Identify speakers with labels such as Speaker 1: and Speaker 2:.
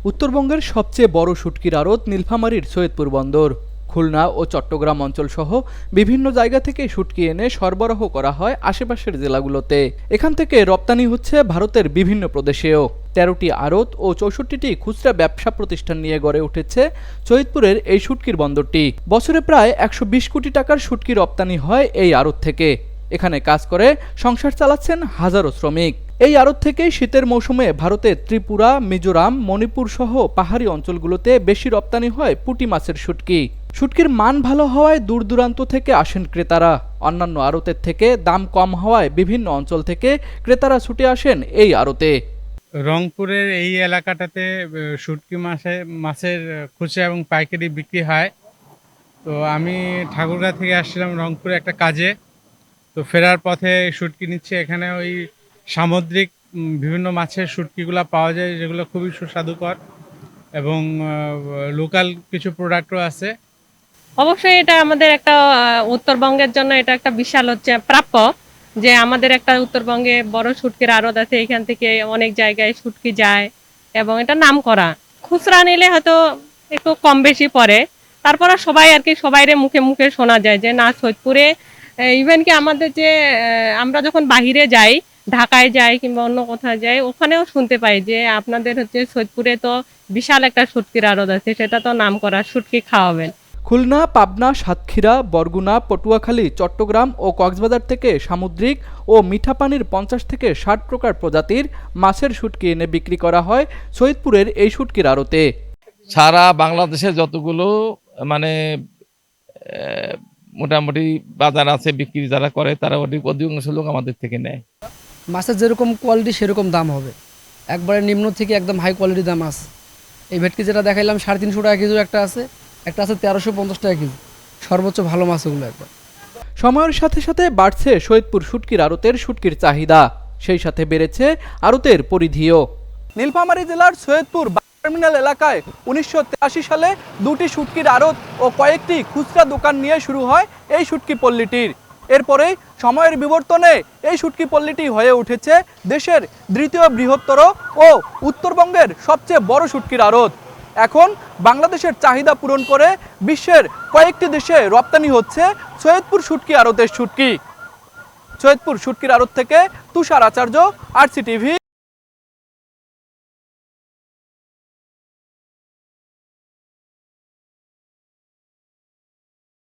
Speaker 1: উত্তরবঙ্গের সবচেয়ে বড় শুটকির আড়ত নীলফামারীর সৈয়দপুর বন্দর। খুলনা ও চট্টগ্রাম অঞ্চলসহ বিভিন্ন জায়গা থেকে শুটকি এনে সরবরাহ করা হয় আশেপাশের জেলাগুলোতে। এখান থেকে রপ্তানি হচ্ছে ভারতের বিভিন্ন প্রদেশেও। ১৩টি আড়ত ও ৬৪টি খুচরা ব্যবসা প্রতিষ্ঠান নিয়ে গড়ে উঠেছে সৈয়দপুরের এই শুটকির বন্দরটি। বছরে প্রায় ১২০ কোটি টাকার শুটকি রপ্তানি হয় এই আড়ত থেকে। এখানে কাজ করে সংসার চালাচ্ছেন হাজারো শ্রমিক। এই আড়ত থেকে শীতের মৌসুমে ভারতের ত্রিপুরা, মিজোরাম, মণিপুর সহ পাহাড়ি অঞ্চলগুলোতে বেশি রপ্তানি হয় পুঁটি মাছের শুটকি। শুটকির মান ভালো হওয়ায় দূর দূরান্ত থেকে আসেন ক্রেতারা। অন্যান্য আড়তের থেকে দাম কম হওয়ায় বিভিন্ন অঞ্চল থেকে ক্রেতারা ছুটে আসেন এই আড়তে।
Speaker 2: রংপুরের এই এলাকাটাতে শুটকি মাছের খুচরা এবং পাইকারি বিক্রি হয়। তো আমি ঠাকুরগাঁ থেকে আসছিলাম রংপুরে একটা কাজে। তো ফেরার পথে শুটকি নিচ্ছে। এখানে ওই সামুদ্রিক বিভিন্ন মাছের শুটকিগুলো পাওয়া যায়, যেগুলো খুবই সুস্বাদুকর, এবং লোকাল কিছু প্রোডাক্টও আছে।
Speaker 3: অবশ্যই এটা আমাদের একটা উত্তরবঙ্গের জন্য এটা একটা বিশাল প্রাপ্য যে আমাদের একটা উত্তরবঙ্গে বড় শুটকির আড়ত আছে। এখান থেকে অনেক জায়গায় শুটকি যায় এবং এটা নাম করা। খুচরা নিলে হয়তো একটু কম বেশি পড়ে, তারপরে সবাই আর কি সবাইরে মুখে মুখে শোনা যায় যে না, সৈয়দপুরে ইভেন কি আমাদের যে আমরা যখন বাহিরে যাই, ঢাকায় যাই কিংবা অন্য কোথাও যাই, ওখানেও শুনতে পাই যে আপনাদের সৈয়দপুরে তো বিশাল একটা শুটকির আড়ত আছে, সেটা তো নাম করা, শুটকি খাওয়াবেন।
Speaker 1: খুলনা, পাবনা, সাতক্ষীরা, বরগুনা, পটুয়াখালী, চট্টগ্রাম ও কক্সবাজার থেকে সামুদ্রিক ও মিঠা পানির ৫০ থেকে ৬০ প্রকার প্রজাতির মাছের শুটকি এনে বিক্রি করা হয় সৈয়দপুরের এই শুটকির আড়তে।
Speaker 4: সারা বাংলাদেশে যতগুলো মানে মোটামুটি বাজার আছে, বিক্রি যারা করে তারা অধিকাংশ লোক আমাদের থেকে নেয়।
Speaker 5: মাছের যেরকম কোয়ালিটি সেরকম দাম হবে, একবারে নিম্ন থেকে একদম হাই কোয়ালিটি দাম আছে। এই ভেটকি যেটা দেখাইলাম ৩৫০ টাকা কেজি একটা আছে ১৩৫০ টাকা কেজি, সর্বোচ্চ ভালো মাছ ওগুলো একবার।
Speaker 1: সময়ের সাথে সাথে বাড়ছে সৈয়দপুর শুটকির আড়তের শুটকির চাহিদা, সেই সাথে বেড়েছে আড়তের পরিধিও। নীলফামারী জেলার সৈয়দপুর টার্মিনাল এলাকায় ১৯৮৩ সালে দুটি শুটকির আড়ত ও কয়েকটি খুচরা দোকান নিয়ে শুরু হয় এই শুটকি পল্লীটির। এরপরে সময়ের বিবর্তনে এই শুটকি পল্লীটি হয়ে উঠেছে দেশের দ্বিতীয় বৃহত্তর ও উত্তরবঙ্গের সবচেয়ে বড় শুটকির আড়ত। এখন বাংলাদেশের চাহিদা পূরণ করে বিশ্বের কয়েকটি দেশে রপ্তানি হচ্ছে সৈয়দপুর শুটকি আড়তের শুটকি। সৈয়দপুর শুটকির আড়ত থেকে তুষার আচার্য, RC TV।